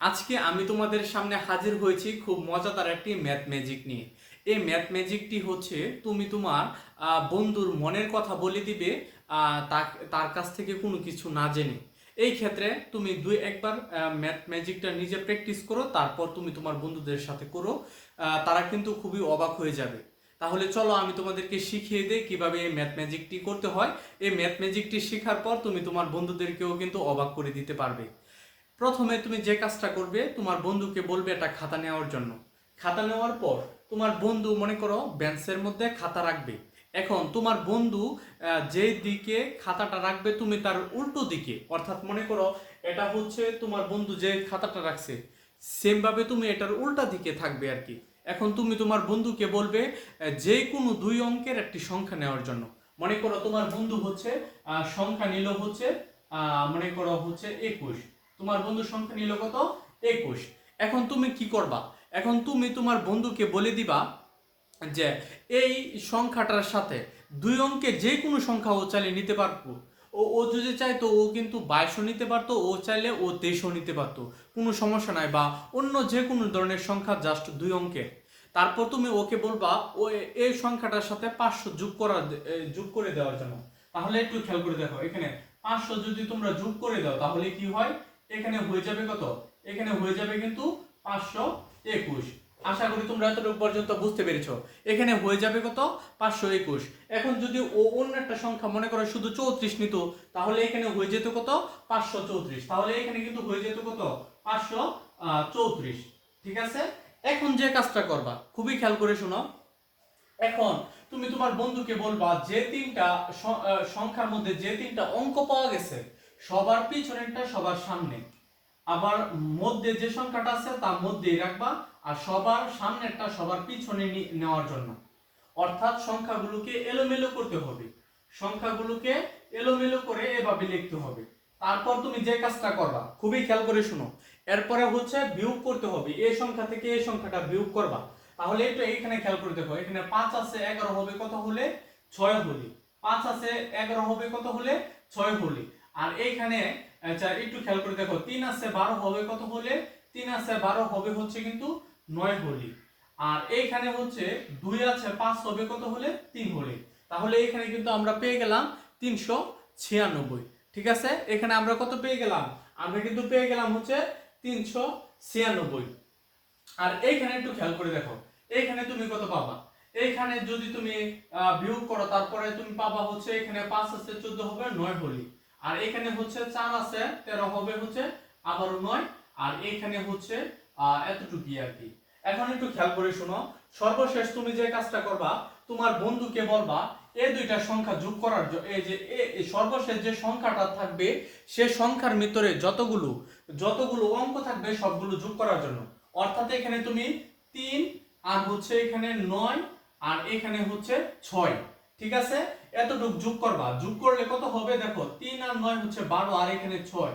আজকে আমি তোমাদের সামনে হাজির হয়েছি খুব মজাদার একটি ম্যাথ ম্যাজিক নিয়ে। এই ম্যাথ ম্যাজিকটি হচ্ছে তুমি তোমার বন্ধুর মনের কথা বলে দিবে তার কাছ থেকে কোনো কিছু না জেনে। এই ক্ষেত্রে তুমি দুই একবার ম্যাথ ম্যাজিকটা নিজে প্র্যাকটিস করো, তারপর তুমি তোমার বন্ধুদের সাথে করো। তারা কিন্তু খুবই অবাক হয়ে যাবে। তাহলে চলো আমি তোমাদেরকে শিখিয়ে দিই কিভাবে এই ম্যাথ ম্যাজিকটি করতে হয়। এই ম্যাথ ম্যাজিকটি শেখার পর তুমি তোমার বন্ধুদেরকেও কিন্তু অবাক করে দিতে পারবে। প্রথমে তুমি যে কাজটা করবে, তোমার বন্ধুকে বলবে একটা খাতা নেওয়ার জন্য। খাতা নেওয়ার পর তোমার বন্ধু মনে করো বেঞ্চের মধ্যে খাতা রাখবে। এখন তোমার বন্ধু যে দিকে খাতাটা রাখবে তুমি তার উল্টো দিকে, অর্থাৎ মনে করো এটা হচ্ছে তোমার বন্ধু যে খাতাটা রাখছে, সেম ভাবে তুমি এটার উল্টা দিকে থাকবে আর কি। এখন তুমি তোমার বন্ধুকে বলবে যে কোনো দুই অঙ্কের একটি সংখ্যা নেওয়ার জন্য। মনে করো তোমার বন্ধু হচ্ছে সংখ্যা নিল হচ্ছে মনে করো হচ্ছে 21। তোমার বন্ধুর সংখ্যা নিল কত? 21। এখন তুমি কি করবা? এখন তুমি তোমার বন্ধুকে বলে দিবা যে এই সংখ্যাটার সাথে দুই অঙ্কের যে কোনো সংখ্যা ও চাইলে নিতে পারতো। ও যদি চাইতো ও কিন্তু 22ও নিতে পারতো, ও চাইলে ও 23ও নিতে পারতো, কোনো সমস্যা নাই। বা অন্য যে কোনো ধরনের সংখ্যা জাস্ট দুই অঙ্কের। তারপর তুমি ওকে বলবা ও এই সংখ্যাটার সাথে 500 যোগ করে দেওয়ার জন্য। তাহলে একটু খেয়াল করে দেখো, এখানে 500 যদি তোমরা যোগ করে দাও তাহলে কি হয়? এখানে হয়ে যাবে কত? এখানে হয়ে যাবে কিন্তু 521। আশা করি তোমরা এতটুকু পর্যন্ত বুঝতে পেরেছো। এখানে হয়ে যাবে কত? 521। এখন যদি ও অন্য একটা সংখ্যা মনে করো শুধু 34 নিত, তাহলে এখানে হয়ে যেত কত? 534। তাহলে এখানে কিন্তু হয়ে যেত কত? 534। ঠিক আছে? এখন যে কাজটা করবা খুবই খেয়াল করে শোনো। এখন তুমি তোমার বন্ধুকে বলবা যে তিনটা সংখ্যার মধ্যে যে তিনটা অঙ্ক পাওয়া গেছে, সবার পিছনেরটা সবার সামনে, আবার মধ্যে যে সংখ্যাটা আছে তার মধ্যেই রাখবা, আর সবার সামনেরটা সবার পিছনে নেওয়ার জন্য। অর্থাৎ সংখ্যাগুলোকে এলোমেলো করতে হবে। সংখ্যাগুলোকে এলোমেলো করে এভাবে লিখতে হবে। তারপর তুমি যে কাজটা করবা খুবই খেয়াল করে শুনো। এরপরে হচ্ছে বিয়োগ করতে হবে, এই সংখ্যা থেকে এই সংখ্যাটা বিয়োগ করবা। তাহলে একটু এইখানে খেয়াল করে দেখো, এখানে 5 আছে 11 হবে কত হলে? 6 হলে। 5 আছে 11 হবে কত হলে? 6 হলে। আর এইখানে আচ্ছা একটু খেয়াল করে দেখো, 3 আছে 12 হবে কত হলে? 3 আছে 12 হবে হচ্ছে কিন্তু 9 হলে। আর এইখানে হচ্ছে 2 আছে 5 হবে কত হলে? 3 হলে। তাহলে এখানে কিন্তু আমরা পেয়ে গেলাম 396। ঠিক আছে? এখানে আমরা কত পেয়ে গেলাম? আমরা কিন্তু পেয়ে গেলাম হচ্ছে 396। আর এইখানে একটু খেয়াল করে দেখো, এইখানে তুমি কত পাবা? এইখানে যদি তুমি বিয়োগ করো তারপরে তুমি পাবা হচ্ছে এখানে 5 আছে 14 হবে 9 হলে। আর এখানে হচ্ছে 4 আছে 13 হবে হচ্ছে আবারও 9। আর এইখানে হচ্ছে এতটুকুই আর কি। এখন একটু খেয়াল করে শোনো, সর্বশেষ তুমি যে কাজটা করবা, তোমার বন্ধুকে বলবা এই দুইটা সংখ্যা যোগ করার জন্য, এই যে সর্বশেষ যে সংখ্যাটা থাকবে সে সংখ্যার ভিতরে যতগুলো যতগুলো অঙ্ক থাকবে সবগুলো যোগ করার জন্য। অর্থাৎ এখানে তুমি 3 আর হচ্ছে এখানে 9 আর এখানে হচ্ছে 6। ঠিক আছে? এতটুক যোগ করবা। যোগ করলে কত হবে দেখো, 3 আর 9 হচ্ছে 12, আর এখানে 6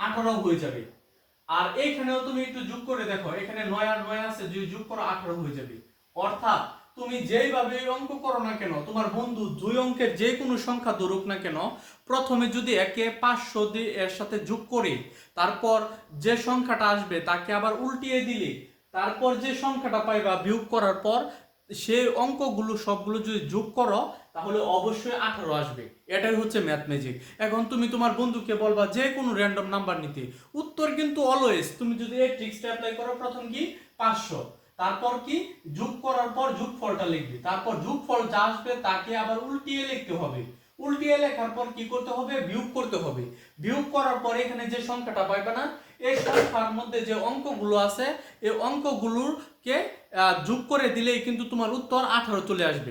18 হয়ে যাবে। আর এইখানেও তুমি একটু যোগ করে দেখো, এখানে 9 আর 9 আছে, যদি যোগ করো 18 হয়ে যাবে। অর্থাৎ তুমি যেইভাবে অঙ্ক করো না কেন, তোমার বন্ধু দুই অঙ্কের যে কোনো সংখ্যা ধরুক না কেন, প্রথমে যদি একে 500 দিয়ে এর সাথে যোগ করে তারপর যে সংখ্যাটা আসবে তাকে আবার উল্টিয়ে দিলে তারপর যে সংখ্যাটা পাইবা বিয়োগ করার পর সেই অঙ্কগুলো সবগুলো যদি যোগ করো তাহলে অবশ্যই 18 আসবে। এটাই হচ্ছে ম্যাথ ম্যাজিক। এখন তুমি তোমার বন্ধুকে বলবা যে কোনো র্যান্ডম নাম্বার নিতে, উত্তর কিন্তু অলওয়েজ তুমি যদি এই ট্রিক্সটা অ্যাপ্লাই করো, প্রথম কি 500, তারপর কি যোগ করার পর যোগফলটা লিখবে, তারপর যোগফল যা আসবে তাকে আবার উল্টিয়ে লিখতে হবে। উল্টিয়ে লেখার পর কি করতে হবে? বিয়োগ করতে হবে। বিয়োগ করার পর এখানে যে সংখ্যাটা পাইবে না, এই সংখ্যার মধ্যে যে অঙ্কগুলো আছে এই অঙ্কগুলোকে যোগ করে দিলেই কিন্তু তোমার উত্তর 18 চলে আসবে।